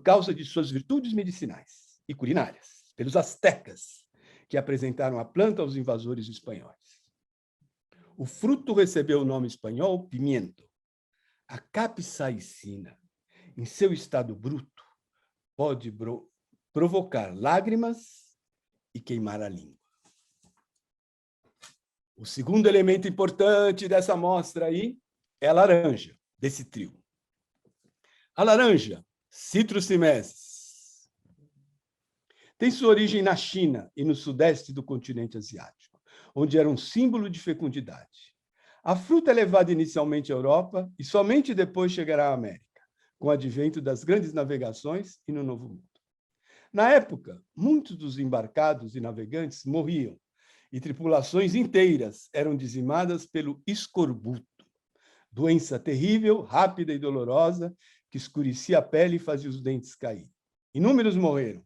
causa de suas virtudes medicinais e culinárias, pelos astecas, que apresentaram a planta aos invasores espanhóis. O fruto recebeu o nome espanhol pimiento. A capsaicina, em seu estado bruto, pode provocar lágrimas e queimar a língua. O segundo elemento importante dessa amostra aí é a laranja, desse trio. A laranja, Citrus simensis, tem sua origem na China e no sudeste do continente asiático, onde era um símbolo de fecundidade. A fruta é levada inicialmente à Europa e somente depois chegará à América, com o advento das grandes navegações e no Novo Mundo. Na época, muitos dos embarcados e navegantes morriam, e tripulações inteiras eram dizimadas pelo escorbuto, doença terrível, rápida e dolorosa, que escurecia a pele e fazia os dentes cair. Inúmeros morreram,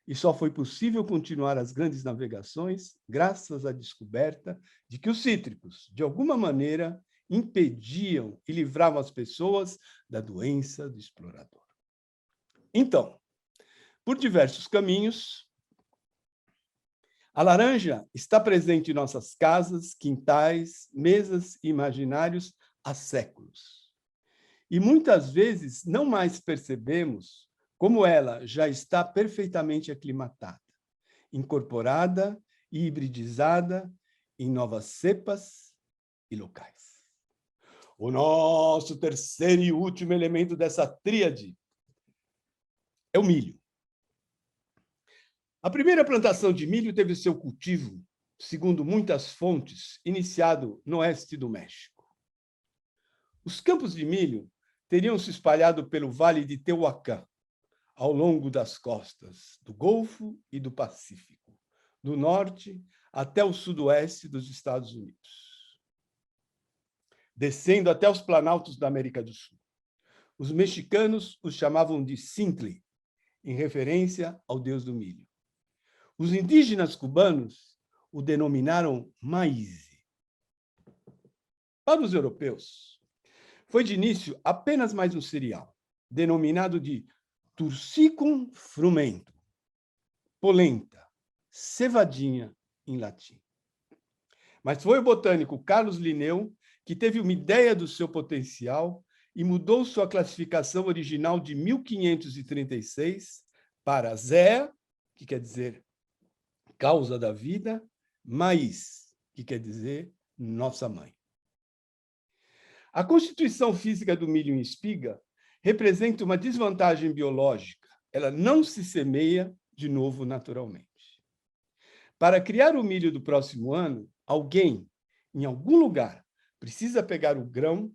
e só foi possível continuar as grandes navegações graças à descoberta de que os cítricos, de alguma maneira, impediam e livravam as pessoas da doença do explorador. Então, por diversos caminhos, a laranja está presente em nossas casas, quintais, mesas e imaginários há séculos. E muitas vezes não mais percebemos como ela já está perfeitamente aclimatada, incorporada e hibridizada em novas cepas e locais. O nosso terceiro e último elemento dessa tríade é o milho. A primeira plantação de milho teve seu cultivo, segundo muitas fontes, iniciado no oeste do México. Os campos de milho teriam se espalhado pelo Vale de Tehuacán, ao longo das costas do Golfo e do Pacífico, do norte até o sudoeste dos Estados Unidos, descendo até os planaltos da América do Sul. Os mexicanos os chamavam de Cintli, em referência ao deus do milho. Os indígenas cubanos o denominaram maíz. Para os europeus, foi de início apenas mais um cereal, denominado de Tursicum frumento, polenta, cevadinha em latim. Mas foi o botânico Carlos Linneu que teve uma ideia do seu potencial e mudou sua classificação original de 1536 para Zea, que quer dizer causa da vida, maíz, que quer dizer nossa mãe. A constituição física do milho em espiga representa uma desvantagem biológica. Ela não se semeia de novo naturalmente. Para criar o milho do próximo ano, alguém, em algum lugar, precisa pegar o grão,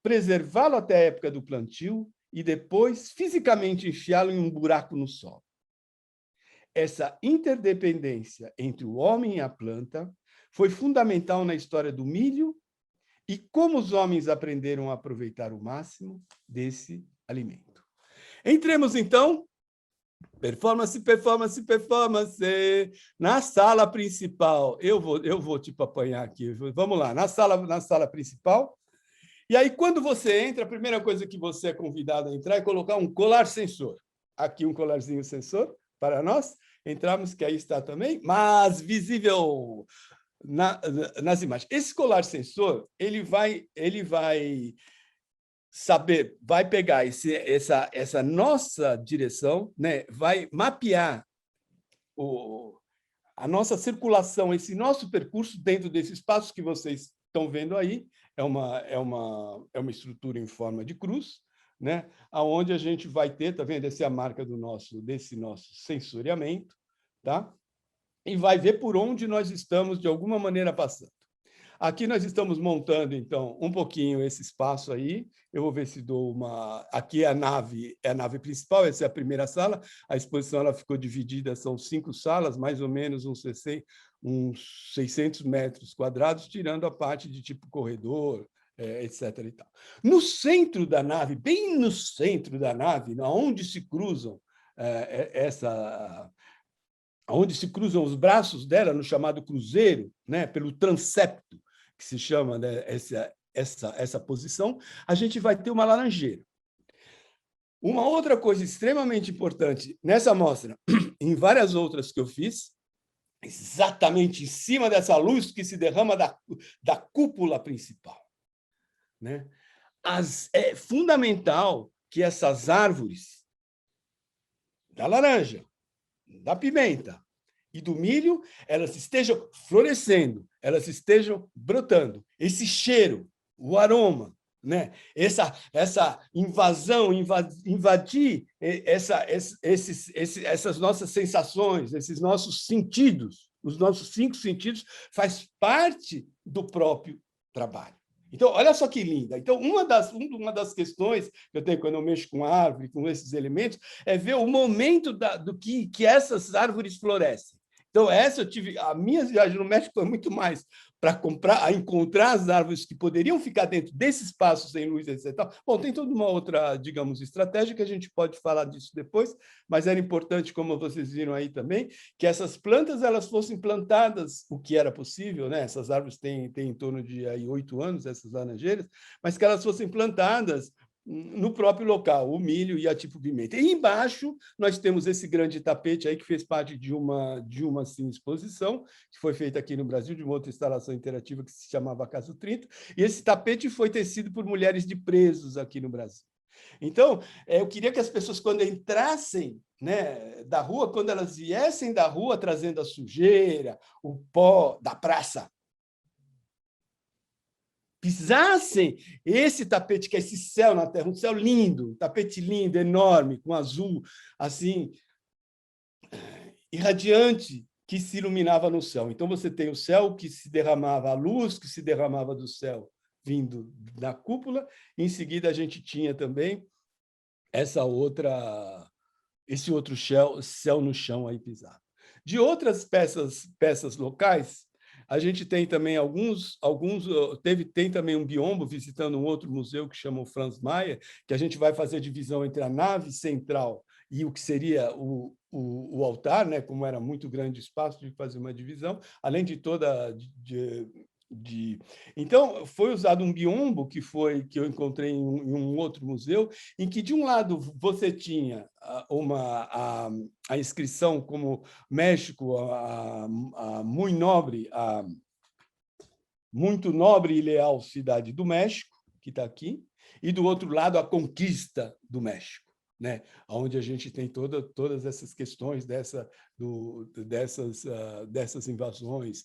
preservá-lo até a época do plantio e depois fisicamente enfiá-lo em um buraco no solo. Essa interdependência entre o homem e a planta foi fundamental na história do milho e como os homens aprenderam a aproveitar o máximo desse alimento. Entremos, então, performance, na sala principal. Eu vou tipo apanhar aqui. Vamos lá, na sala principal. E aí, quando você entra, a primeira coisa que você é convidado a entrar é colocar um colar sensor. Aqui um colarzinho sensor para nós. Entramos, que aí está também, mas visível nas imagens. Esse colar sensor, ele vai saber, vai pegar essa nossa direção, né? Vai mapear a nossa circulação, esse nosso percurso dentro desse espaço que vocês estão vendo aí. É uma estrutura em forma de cruz, né? Aonde a gente vai ter, tá vendo? Essa é a marca desse nosso sensoriamento, tá? E vai ver por onde nós estamos, de alguma maneira, passando. Aqui nós estamos montando, então, um pouquinho esse espaço aí. Eu vou ver se dou uma... Aqui é a nave principal, essa é a primeira sala. A exposição ela ficou dividida, são 5 salas, mais ou menos uns 600 metros quadrados, tirando a parte de tipo corredor, etc. E tal. No centro da nave, bem no centro da nave, onde se cruzam onde se cruzam os braços dela, no chamado cruzeiro, né, pelo transepto, que se chama, né, essa posição, a gente vai ter uma laranjeira. Uma outra coisa extremamente importante nessa amostra, em várias outras que eu fiz, exatamente em cima dessa luz que se derrama da cúpula principal, né? É fundamental que essas árvores da laranja, da pimenta e do milho, elas estejam florescendo, elas estejam brotando. Esse cheiro, o aroma, né? Essa invasão, invadir essas nossas sensações, esses nossos sentidos, os nossos 5 sentidos, faz parte do próprio trabalho. Então, olha só que linda. Então, uma das questões que eu tenho quando eu mexo com árvore, com esses elementos, é ver o momento do que essas árvores florescem. Então, a minha viagem no México foi muito mais para encontrar as árvores que poderiam ficar dentro desse espaço sem luz, etc. Bom, tem toda uma outra, digamos, estratégia que a gente pode falar disso depois, mas era importante, como vocês viram aí também, que essas plantas elas fossem plantadas, o que era possível, né? Essas árvores têm em torno de aí 8 anos, essas laranjeiras, mas que elas fossem plantadas no próprio local, o milho e a tipo pimenta. E embaixo nós temos esse grande tapete aí que fez parte de uma assim, exposição que foi feita aqui no Brasil, de uma outra instalação interativa que se chamava Caso 30, e esse tapete foi tecido por mulheres de presos aqui no Brasil. Então, eu queria que as pessoas, quando entrassem, né, da rua, quando elas viessem da rua trazendo a sujeira, o pó da praça, pisassem esse tapete, que é esse céu na Terra, um céu lindo, um tapete lindo, enorme, com azul, assim, irradiante, que se iluminava no céu. Então, você tem o céu que se derramava, a luz que se derramava do céu, vindo da cúpula, e, em seguida, a gente tinha também esse outro céu no chão aí pisado. De outras peças locais, a gente tem também tem também um biombo visitando um outro museu que chama o Franz Mayer, que a gente vai fazer a divisão entre a nave central e o que seria o altar, né? Como era muito grande o espaço de fazer uma divisão, além de toda Então, foi usado um biombo que eu encontrei em um outro museu, em que, de um lado, você tinha a inscrição como México, muito nobre e leal cidade do México, que está aqui, e, do outro lado, a conquista do México, né? Onde a gente tem todas essas questões dessas invasões,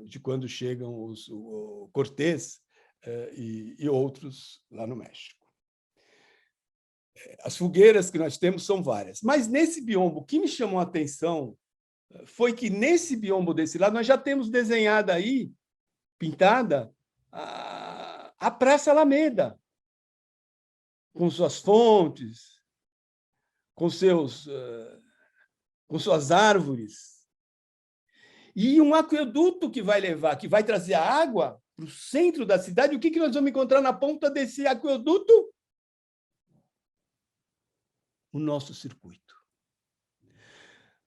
de quando chegam o Cortés e outros lá no México. As fogueiras que nós temos são várias, mas nesse biombo, o que me chamou a atenção foi que nesse biombo desse lado nós já temos desenhada aí, pintada, a Praça Alameda, com suas fontes, com suas árvores, e um aqueduto que vai trazer a água para o centro da cidade. O que nós vamos encontrar na ponta desse aqueduto? O nosso circuito.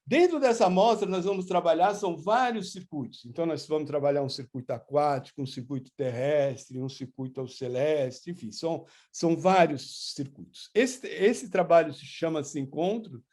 Dentro dessa amostra, nós vamos trabalhar, são vários circuitos. Então, nós vamos trabalhar um circuito aquático, um circuito terrestre, um circuito celeste, enfim, são vários circuitos. Esse trabalho se chama-se Encontro.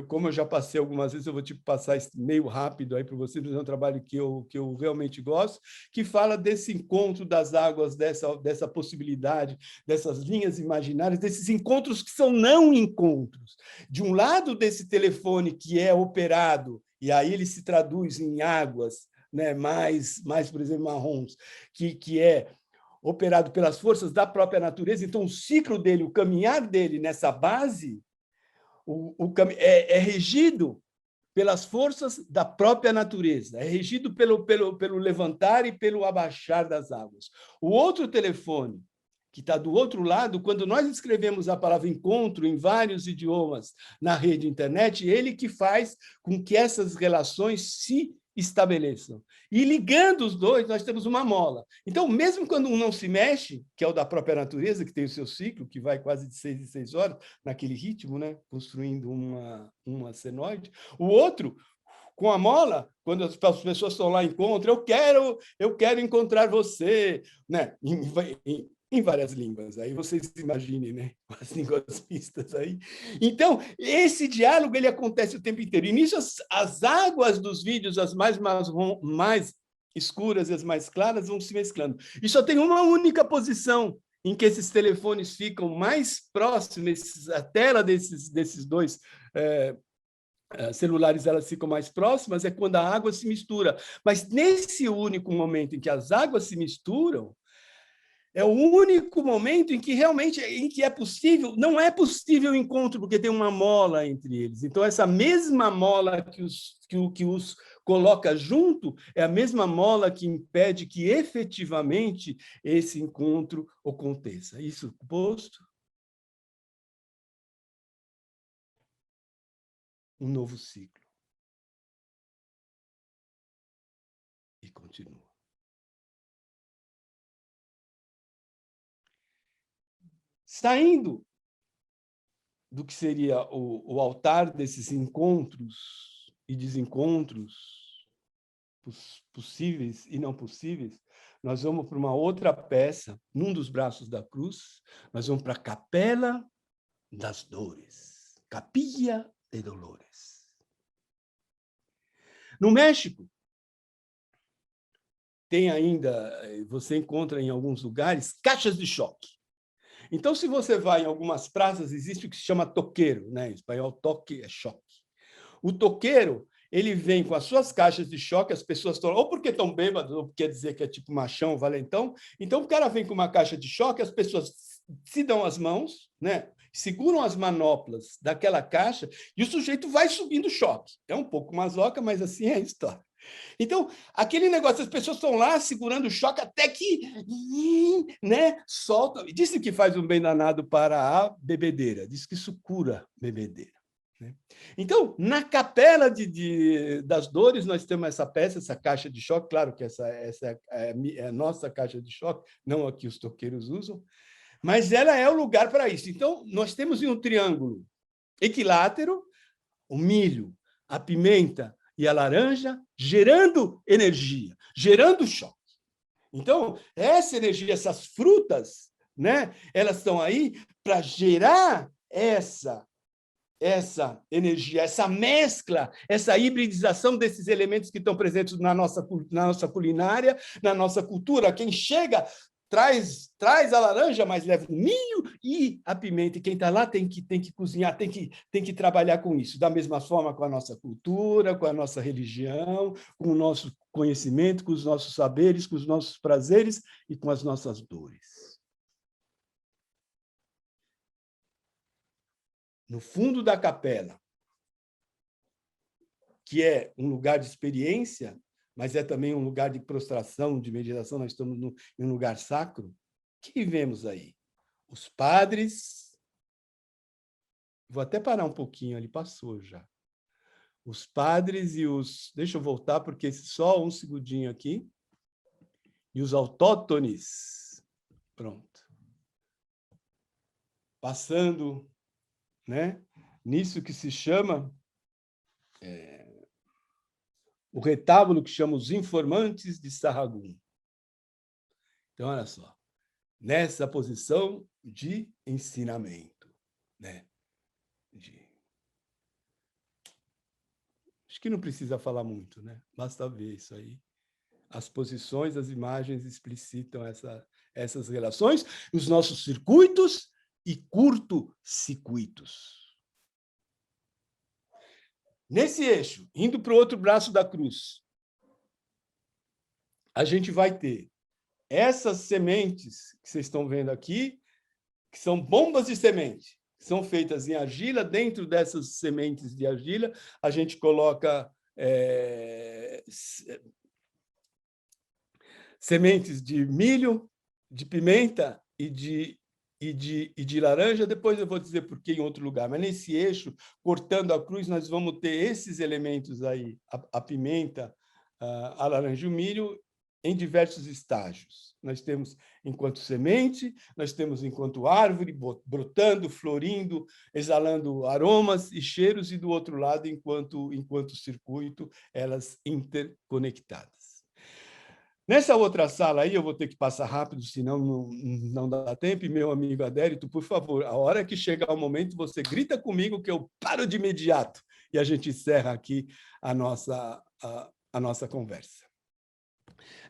Como eu já passei algumas vezes, eu vou passar meio rápido aí para vocês, mas é um trabalho que eu realmente gosto, que fala desse encontro das águas, dessa possibilidade, dessas linhas imaginárias, desses encontros que são não encontros. De um lado desse telefone que é operado, e aí ele se traduz em águas, né, mais, por exemplo, marrons, que é operado pelas forças da própria natureza. Então, o ciclo dele, o caminhar dele nessa base, é regido pelas forças da própria natureza, é regido pelo levantar e pelo abaixar das águas. O outro telefone, que está do outro lado, quando nós escrevemos a palavra encontro em vários idiomas na rede internet, ele que faz com que essas relações se estabeleçam. E ligando os dois, nós temos uma mola. Então, mesmo quando um não se mexe, que é o da própria natureza, que tem o seu ciclo, que vai quase de 6 em 6 horas, naquele ritmo, né? Construindo uma senoide, o outro, com a mola, quando as pessoas estão lá em encontro, eu quero encontrar você, né? em várias línguas. Aí vocês imaginem, né? As línguas mistas aí. Então, esse diálogo ele acontece o tempo inteiro. E nisso, as águas dos vídeos, as mais escuras e as mais claras, vão se mesclando. E só tem uma única posição em que esses telefones ficam mais próximos, a tela desses dois celulares elas ficam mais próximas, é quando a água se mistura. Mas nesse único momento em que as águas se misturam, é o único momento em que realmente é possível, não é possível o encontro, porque tem uma mola entre eles. Então, essa mesma mola que os coloca junto é a mesma mola que impede que efetivamente esse encontro aconteça. Isso posto, um novo ciclo. E continua. Saindo do que seria o altar desses encontros e desencontros possíveis e não possíveis, nós vamos para uma outra peça, num dos braços da cruz, nós vamos para a Capela das Dores, Capilla de Dolores. No México, tem ainda, você encontra em alguns lugares, caixas de choque. Então, se você vai em algumas praças, existe o que se chama toqueiro, né? Em espanhol, toque é choque. O toqueiro, ele vem com as suas caixas de choque, as pessoas estão, ou porque estão bêbadas, ou quer dizer que é tipo machão, valentão. Então, o cara vem com uma caixa de choque, as pessoas se dão as mãos, né? Seguram as manoplas daquela caixa e o sujeito vai subindo o choque. É um pouco masoca, mas assim é a história. Então, aquele negócio, as pessoas estão lá segurando o choque até que, né, solta. Disse que faz um bem danado para a bebedeira, diz que isso cura bebedeira. Né? Então, na Capela das Dores, nós temos essa peça, essa caixa de choque, claro que essa é a nossa caixa de choque, não a que os toqueiros usam, mas ela é o lugar para isso. Então, nós temos em um triângulo equilátero o milho, a pimenta e a laranja, gerando energia, gerando choque. Então, essa energia, essas frutas, né, elas estão aí para gerar essa energia, essa mescla, essa hibridização desses elementos que estão presentes na nossa culinária, na nossa cultura. Quem chega traz a laranja, mas leva o milho e a pimenta. E quem está lá tem que cozinhar, tem que trabalhar com isso. Da mesma forma com a nossa cultura, com a nossa religião, com o nosso conhecimento, com os nossos saberes, com os nossos prazeres e com as nossas dores. No fundo da capela, que é um lugar de experiência, mas é também um lugar de prostração, de meditação, nós estamos em um lugar sacro. O que vemos aí? Os padres... Vou até parar um pouquinho, ali passou já. Os padres e os... Deixa eu voltar, porque só um segundinho aqui. E os autóctones. Pronto. Passando, né, nisso que se chama... o retábulo que chama os informantes de Sahagún. Então, olha só, nessa posição de ensinamento, né? Acho que não precisa falar muito, né? Basta ver isso aí. As posições, as imagens explicitam essas relações, os nossos circuitos e curto-circuitos. Nesse eixo, indo para o outro braço da cruz, a gente vai ter essas sementes que vocês estão vendo aqui, que são bombas de semente, que são feitas em argila. Dentro dessas sementes de argila, a gente coloca sementes de milho, de pimenta e de laranja. Depois eu vou dizer por que em outro lugar. Mas nesse eixo, cortando a cruz, nós vamos ter esses elementos aí, a pimenta, a laranja e o milho, em diversos estágios. Nós temos enquanto semente, nós temos enquanto árvore, brotando, florindo, exalando aromas e cheiros, e do outro lado, enquanto circuito, elas interconectadas. Nessa outra sala aí, eu vou ter que passar rápido, senão não dá tempo. E meu amigo Adérito, por favor, a hora que chegar o momento, você grita comigo que eu paro de imediato. E a gente encerra aqui a nossa conversa.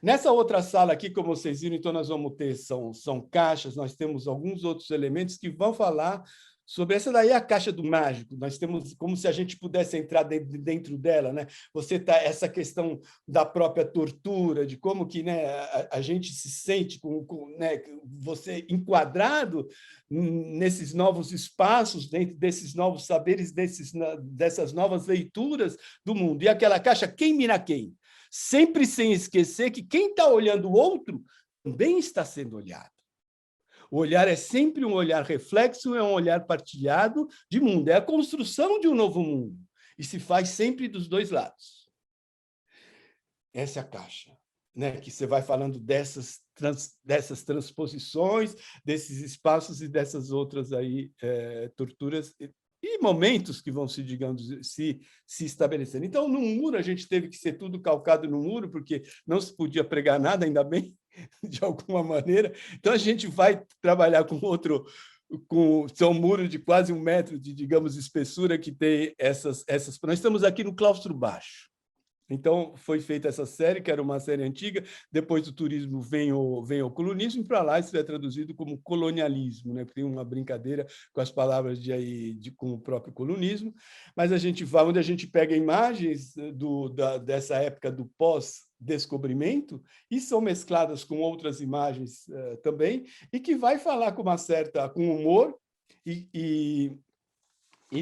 Nessa outra sala aqui, como vocês viram, então nós vamos ter, são caixas, nós temos alguns outros elementos que vão falar sobre essa daí é a caixa do mágico. Nós temos como se a gente pudesse entrar dentro dela, né? Você tá essa questão da própria tortura, de como que, né, a gente se sente né, você enquadrado nesses novos espaços, dentro desses novos saberes, dessas novas leituras do mundo. E aquela caixa, quem mira quem? Sempre sem esquecer que quem está olhando o outro também está sendo olhado. O olhar é sempre um olhar reflexo, é um olhar partilhado de mundo, é a construção de um novo mundo, e se faz sempre dos dois lados. Essa é a caixa, né? Que você vai falando dessas transposições, desses espaços e dessas outras aí, torturas e momentos que vão se, digamos, se estabelecendo. Então, no muro, a gente teve que ser tudo calcado no muro, porque não se podia pregar nada, ainda bem, de alguma maneira. Então, a gente vai trabalhar com são muros de quase 1 metro de, digamos, espessura, que tem essas. Nós estamos aqui no claustro baixo. Então, foi feita essa série, que era uma série antiga, depois do turismo vem o colonismo, e para lá isso é traduzido como colonialismo, né? Tem uma brincadeira com as palavras com o próprio colonismo, mas a gente vai, onde a gente pega imagens dessa época do pós-descobrimento, e são mescladas com outras imagens também, e que vai falar com com humor, e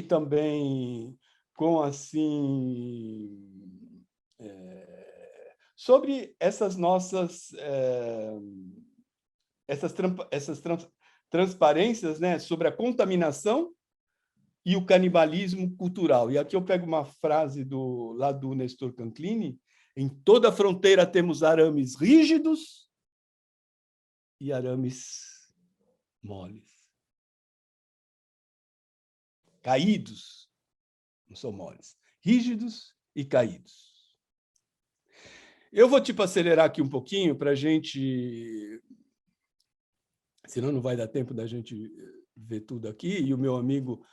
também com, assim... sobre essas nossas transparências, né, sobre a contaminação e o canibalismo cultural. E aqui eu pego uma frase lá do Nestor Canclini: em toda fronteira temos arames rígidos e arames moles. Caídos, não são moles, rígidos e caídos. Eu vou acelerar aqui um pouquinho para a gente, senão não vai dar tempo da gente ver tudo aqui. E o meu amigo...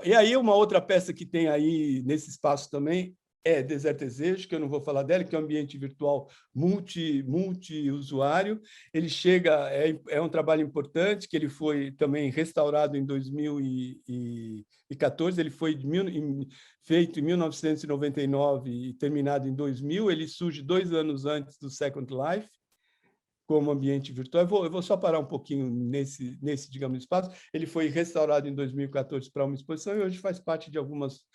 E aí uma outra peça que tem aí nesse espaço também é Deserto Desejo, que eu não vou falar dela, que é um ambiente virtual multi-usuário. Ele chega, é um trabalho importante, que ele foi também restaurado em 2014, ele foi feito em 1999 e terminado em 2000, ele surge 2 anos antes do Second Life, como ambiente virtual. Eu vou só parar um pouquinho nesse, digamos, espaço. Ele foi restaurado em 2014 para uma exposição e hoje faz parte de algumas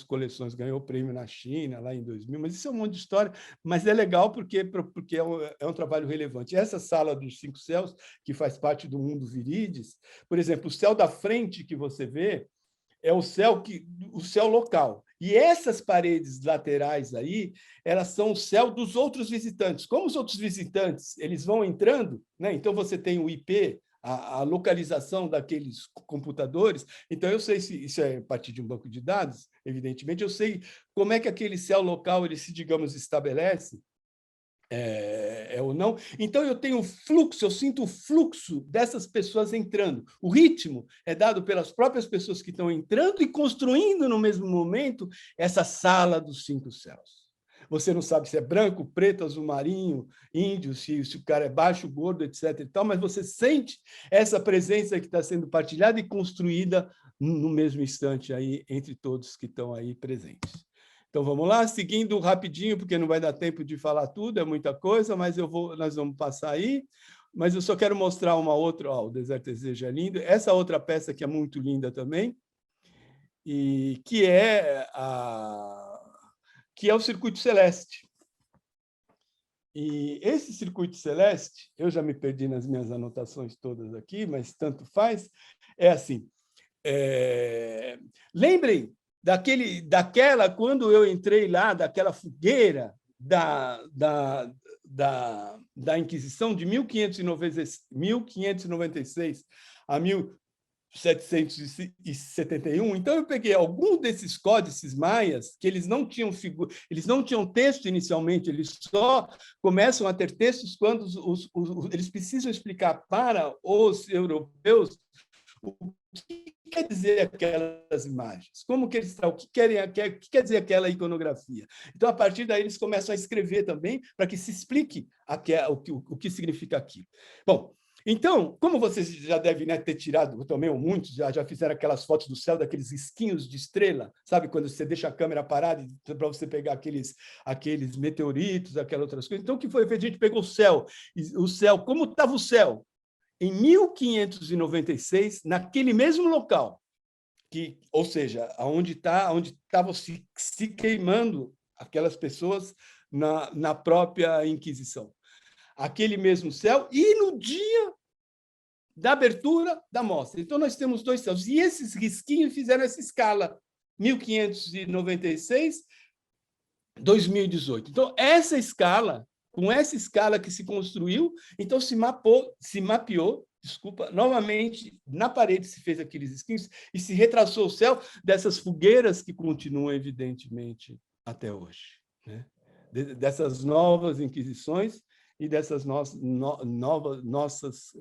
coleções. Ganhou prêmio na China, lá em 2000, mas isso é um monte de história. Mas é legal porque é um trabalho relevante. Essa sala dos 5 céus, que faz parte do mundo Virídice, por exemplo, o céu da frente que você vê é o céu local. E essas paredes laterais aí, elas são o céu dos outros visitantes. Como os outros visitantes eles vão entrando, né? Então você tem o IP, a localização daqueles computadores. Então eu sei se isso é a partir de um banco de dados, evidentemente, eu sei como é que aquele céu local ele se, digamos, estabelece. Ou não. Então, eu tenho fluxo, eu sinto o fluxo dessas pessoas entrando. O ritmo é dado pelas próprias pessoas que estão entrando e construindo no mesmo momento essa sala dos 5 céus. Você não sabe se é branco, preto, azul marinho, índio, se o cara é baixo, gordo, etc. e tal, mas você sente essa presença que está sendo partilhada e construída no mesmo instante aí entre todos que estão aí presentes. Então, vamos lá, seguindo rapidinho, porque não vai dar tempo de falar tudo, é muita coisa, mas nós vamos passar aí. Mas eu só quero mostrar uma outra, o Deserto Desejo é lindo. Essa outra peça que é muito linda também, e que é o Circuito Celeste. E esse Circuito Celeste, eu já me perdi nas minhas anotações todas aqui, mas tanto faz, é assim. Lembrem daquela, quando eu entrei lá, daquela fogueira da Inquisição de 1596 a 771. Então, eu peguei algum desses códices maias que eles não tinham texto inicialmente, eles só começam a ter textos quando eles precisam explicar para os europeus o que quer dizer aquelas imagens, como que eles o que quer dizer aquela iconografia. Então, a partir daí, eles começam a escrever também para que se explique o que significa aquilo. Bom, então, como vocês já devem, né, ter tirado, também ou muitos já fizeram aquelas fotos do céu, daqueles risquinhos de estrela, sabe? Quando você deixa a câmera parada para você pegar aqueles meteoritos, aquelas outras coisas. Então, o que foi feito? A gente pegou o céu, como estava o céu? Em 1596, naquele mesmo local, ou seja, onde estavam se queimando aquelas pessoas na própria Inquisição. Aquele mesmo céu, e no dia da abertura da mostra. Então, nós temos dois céus. E esses risquinhos fizeram essa escala, 1596, 2018. Então, com essa escala que se construiu, então se mapeou, novamente, na parede se fez aqueles risquinhos e se retraçou o céu dessas fogueiras que continuam, evidentemente, até hoje, né? Dessas novas inquisições e dessas nossas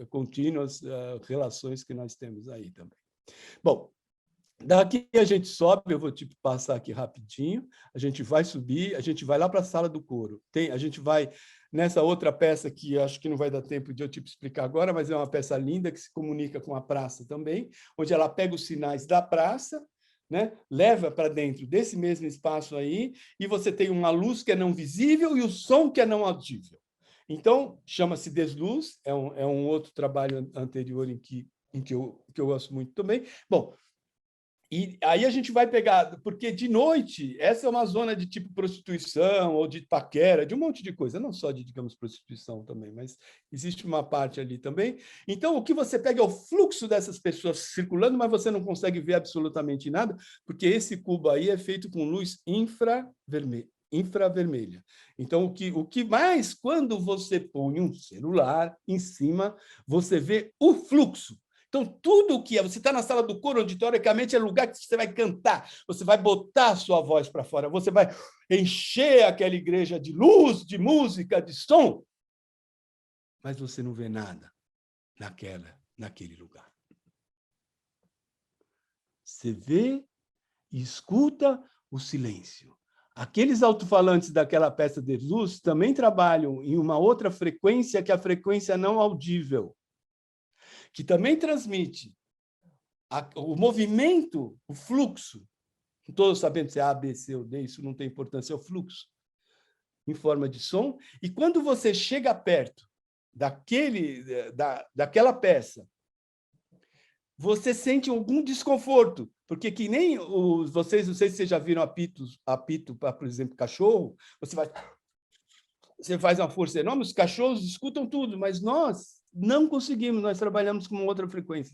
contínuas relações que nós temos aí também. Bom, daqui a gente sobe, eu vou passar aqui rapidinho, a gente vai subir, a gente vai lá para a sala do coro. A gente vai nessa outra peça que acho que não vai dar tempo de eu explicar agora, mas é uma peça linda que se comunica com a praça também, onde ela pega os sinais da praça, né, leva para dentro desse mesmo espaço aí, e você tem uma luz que é não visível e o som que é não audível. Então, chama-se Desluz, é um outro trabalho anterior em que eu gosto muito também. Bom, e aí a gente vai pegar, porque de noite, essa é uma zona de tipo prostituição ou de paquera, de um monte de coisa, não só de, digamos, prostituição também, mas existe uma parte ali também. Então, o que você pega é o fluxo dessas pessoas circulando, mas você não consegue ver absolutamente nada, porque esse cubo aí é feito com luz infravermelha. Então, o que mais, quando você põe um celular em cima, você vê o fluxo. Então, tudo o que você está na sala do coro, onde teoricamente é lugar que você vai cantar, você vai botar a sua voz para fora, você vai encher aquela igreja de luz, de música, de som, mas você não vê nada naquele lugar. Você vê e escuta o silêncio. Aqueles alto-falantes daquela peça de luz também trabalham em uma outra frequência, que é a frequência não audível, que também transmite o movimento, o fluxo. Não estou sabendo se é A, B, C ou D, isso não tem importância, é o fluxo em forma de som. E quando você chega perto daquela peça, você sente algum desconforto, porque que nem vocês, não sei se vocês já viram apito para, por exemplo, cachorro, você faz uma força enorme, os cachorros escutam tudo, mas nós não conseguimos, nós trabalhamos com outra frequência.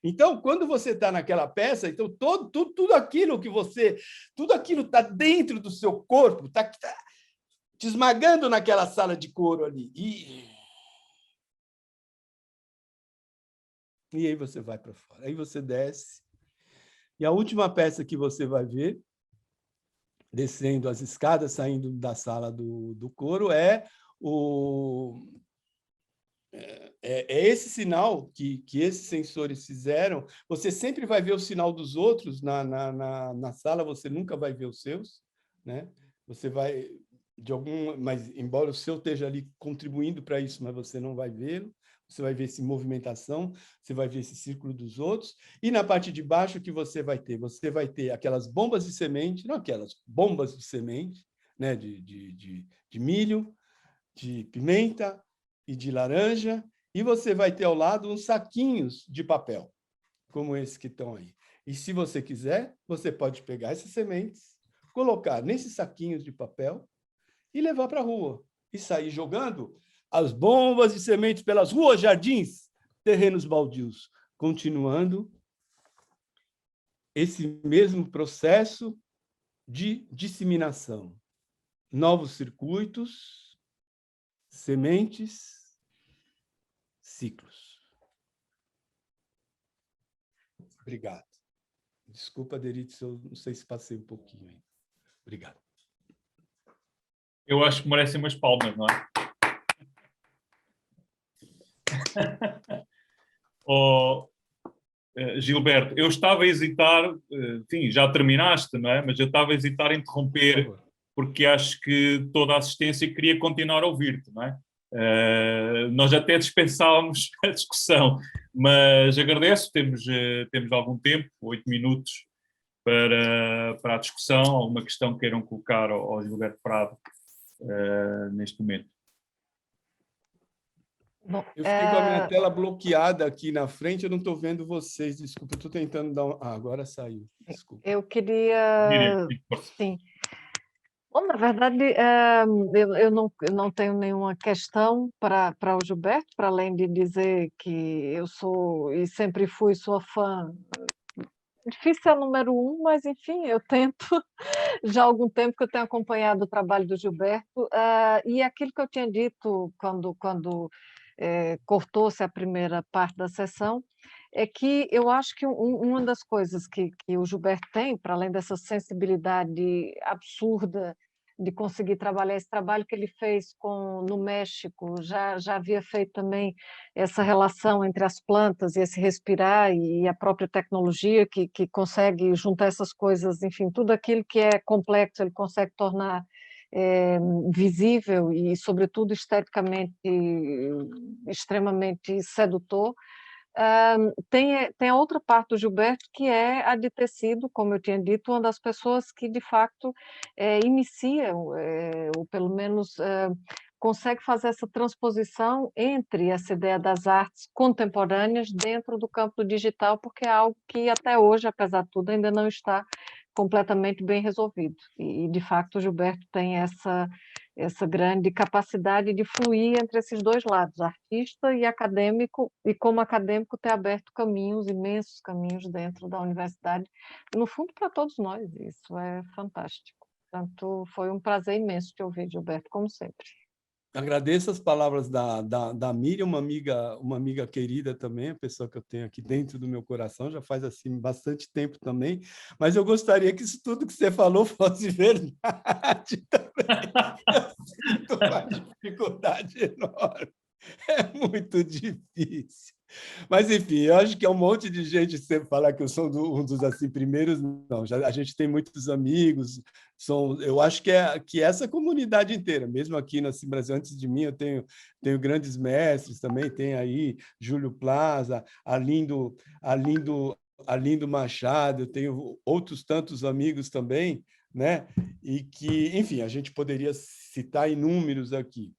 Então, quando você está naquela peça, então tudo aquilo está dentro do seu corpo, está te esmagando naquela sala de couro ali. E aí você vai para fora. Aí você desce. E a última peça que você vai ver, descendo as escadas, saindo da sala do coro, é esse sinal que esses sensores fizeram. Você sempre vai ver o sinal dos outros na sala, você nunca vai ver os seus, né? Você vai, mas embora o seu esteja ali contribuindo para isso, mas você não vai vê-lo. Você vai ver essa movimentação, você vai ver esse círculo dos outros. E na parte de baixo, o que você vai ter? Você vai ter aquelas bombas de semente, não aquelas bombas de semente, né? de milho, de pimenta e de laranja, e você vai ter ao lado uns saquinhos de papel, como esse que estão aí. E se você quiser, você pode pegar essas sementes, colocar nesses saquinhos de papel e levar para a rua. E sair jogando as bombas de sementes pelas ruas, jardins, terrenos baldios, continuando esse mesmo processo de disseminação. Novos circuitos, sementes, ciclos. Obrigado. Desculpa, Derito, se eu não sei se passei um pouquinho aí. Obrigado. Eu acho que merecem umas palmas, não é? Oh, Gilberto, eu estava a hesitar, enfim, já terminaste, não é? Mas eu estava a hesitar em interromper, porque acho que toda a assistência queria continuar a ouvir-te, não é? Nós até dispensávamos a discussão, mas agradeço, temos algum tempo, 8 minutos, para a discussão, alguma questão queiram colocar ao Gilberto Prado neste momento. Bom, Eu fiquei com a minha tela bloqueada aqui na frente, eu não estou vendo vocês, desculpa, estou tentando dar agora saiu, desculpa. Eu queria... Miriam, Sim. Bom, na verdade, eu não tenho nenhuma questão para o Gilberto, para além de dizer que eu sou, e sempre fui sua fã. Difícil é o número 1, mas, enfim, eu tento. Já há algum tempo que eu tenho acompanhado o trabalho do Gilberto, e aquilo que eu tinha dito quando cortou-se a primeira parte da sessão, é que eu acho que uma das coisas que o Gilberto tem, para além dessa sensibilidade absurda de conseguir trabalhar esse trabalho que ele fez no México, já havia feito também essa relação entre as plantas e esse respirar e a própria tecnologia que consegue juntar essas coisas, enfim, tudo aquilo que é complexo ele consegue tornar visível e, sobretudo, esteticamente extremamente sedutor. Tem a outra parte do Gilberto, que é a de ter sido, como eu tinha dito, uma das pessoas que, de fato, inicia, ou pelo menos consegue fazer essa transposição entre essa ideia das artes contemporâneas dentro do campo do digital, porque é algo que, até hoje, apesar de tudo, ainda não está completamente bem resolvido. E de fato, o Gilberto tem essa grande capacidade de fluir entre esses dois lados, artista e acadêmico, e como acadêmico ter aberto caminhos, imensos caminhos dentro da universidade, no fundo para todos nós, isso é fantástico. Portanto, foi um prazer imenso te ouvir, Gilberto, como sempre. Agradeço as palavras da Miriam, uma amiga querida também, a pessoa que eu tenho aqui dentro do meu coração, já faz assim bastante tempo também, mas eu gostaria que isso tudo que você falou fosse verdade também. Eu sinto uma dificuldade enorme, é muito difícil. Mas, enfim, eu acho que é um monte de gente sempre falar que eu sou um dos assim, primeiros, não, a gente tem muitos amigos, eu acho que essa comunidade inteira, mesmo aqui no Brasil, antes de mim, eu tenho grandes mestres também, tem aí Júlio Plaza, Arlindo Machado, eu tenho outros tantos amigos também, né? E que, enfim, a gente poderia citar inúmeros aqui.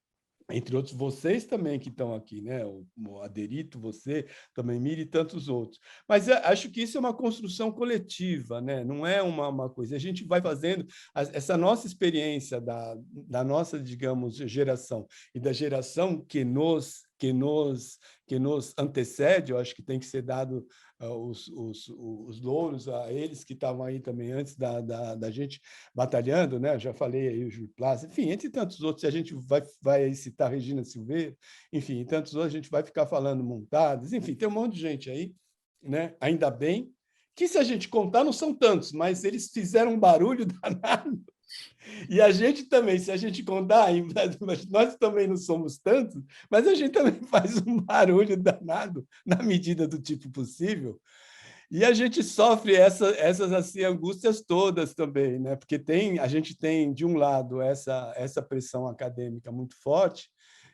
Entre outros, vocês também que estão aqui, né? O Aderito, você, também Miri e tantos outros. Mas acho que isso é uma construção coletiva, né? Não é uma coisa. A gente vai fazendo essa nossa experiência da nossa, digamos, geração e da geração que nos antecede, eu acho que tem que ser dado os louros a eles que estavam aí também antes da gente batalhando, né? Já falei aí o Júlio Plaza, enfim, entre tantos outros, se a gente vai citar Regina Silveira, enfim, e tantos outros, a gente vai ficar falando montadas, enfim, tem um monte de gente aí, né? Ainda bem que, se a gente contar, não são tantos, mas eles fizeram um barulho danado. E a gente também, se a gente contar, nós também não somos tantos, mas a gente também faz um barulho danado, na medida do tipo possível, e a gente sofre essas assim, angústias todas também, né? Porque a gente tem, de um lado, essa pressão acadêmica muito forte,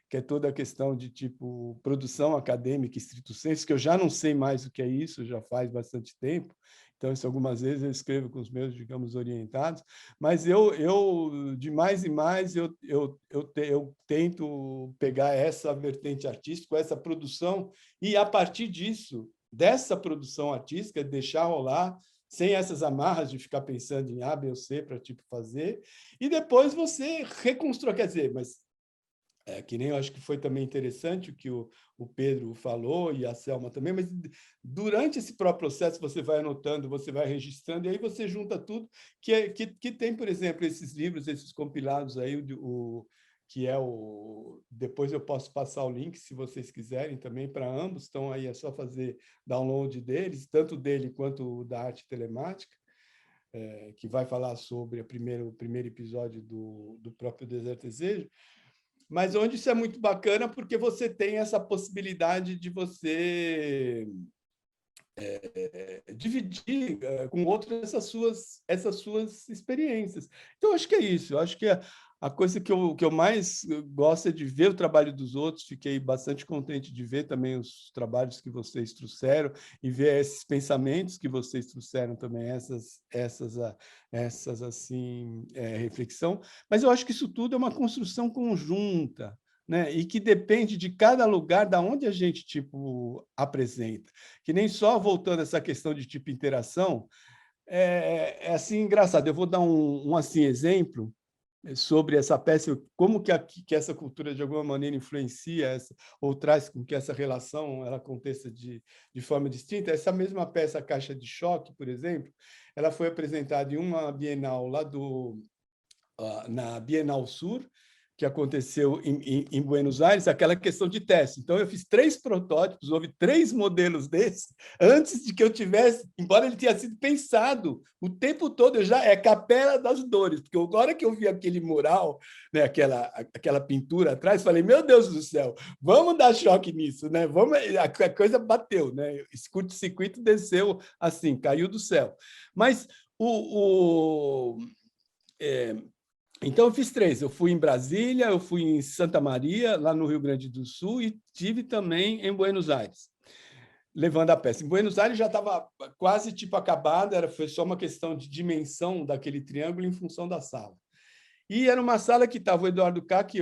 que é toda a questão de tipo produção acadêmica estrito sensu, que eu já não sei mais o que é isso, já faz bastante tempo. Então, isso algumas vezes eu escrevo com os meus, digamos, orientados, mas eu de mais e mais, eu tento pegar essa vertente artística, essa produção, e, a partir disso, dessa produção artística, deixar rolar, sem essas amarras de ficar pensando em A, B ou C para tipo fazer, e depois você reconstrói, quer dizer, mas que nem eu acho que foi também interessante o que o Pedro falou e a Selma também, mas durante esse próprio processo você vai anotando, você vai registrando, e aí você junta tudo, que tem, por exemplo, esses livros, esses compilados aí, que é o... Depois eu posso passar o link, se vocês quiserem, também para ambos. Então, aí é só fazer download deles, tanto dele quanto o da arte telemática, que vai falar sobre o primeiro episódio do próprio Deserto Desejo, mas onde isso é muito bacana porque você tem essa possibilidade de você dividir com outros essas suas experiências. Então, acho que é isso. Eu acho que a coisa que eu mais gosto é de ver o trabalho dos outros. Fiquei bastante contente de ver também os trabalhos que vocês trouxeram e ver esses pensamentos que vocês trouxeram também, essas assim, reflexão. Mas eu acho que isso tudo é uma construção conjunta, né? E que depende de cada lugar da onde a gente tipo apresenta. Que nem só voltando a essa questão de tipo interação, é assim engraçado. Eu vou dar um assim exemplo sobre essa peça, como que essa cultura de alguma maneira influencia ou traz com que essa relação ela aconteça de forma distinta. Essa mesma peça, Caixa de Choque, por exemplo, ela foi apresentada em uma Bienal lá na Bienal Sur, que aconteceu em Buenos Aires, aquela questão de teste. Então, eu fiz 3 protótipos, houve 3 modelos desses, antes de que eu tivesse, embora ele tenha sido pensado o tempo todo, é Capela das Dores, porque agora que eu vi aquele mural, né, aquela pintura atrás, falei, meu Deus do céu, vamos dar choque nisso, né? A coisa bateu, né? Esse curto-circuito desceu assim, caiu do céu. Mas então, eu fiz 3. Eu fui em Brasília, eu fui em Santa Maria, lá no Rio Grande do Sul, e tive também em Buenos Aires, levando a peça. Em Buenos Aires já estava quase tipo acabada, foi só uma questão de dimensão daquele triângulo em função da sala. E era uma sala que estava o Eduardo Kac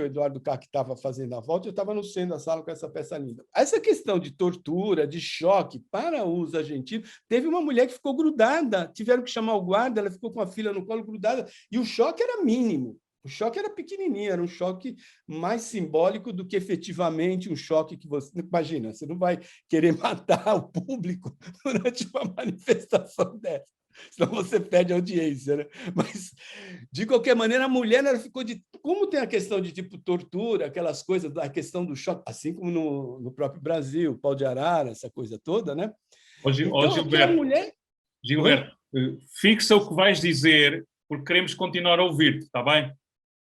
estava fazendo a volta, eu estava no centro da sala com essa peça linda. Essa questão de tortura, de choque para os argentinos, teve uma mulher que ficou grudada, tiveram que chamar o guarda, ela ficou com a filha no colo grudada, e o choque era mínimo. O choque era pequenininho, era um choque mais simbólico do que efetivamente um choque que você... Imagina, você não vai querer matar o público durante uma manifestação dessa. Senão você perde a audiência, né? Mas, de qualquer maneira, a mulher ela ficou de... Como tem a questão de tipo tortura, aquelas coisas, a questão do choque, assim como no próprio Brasil, pau de arara, essa coisa toda, né? Então, Gilberto, mulher... Gilberto, fixa o que vais dizer, porque queremos continuar a ouvir-te, está bem?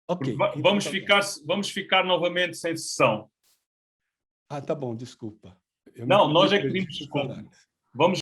Ok. Então, Então, vamos ficar novamente sem sessão. tá bom, desculpa. Não, nós é que perdi pedimos por desculpa. falar. Vamos...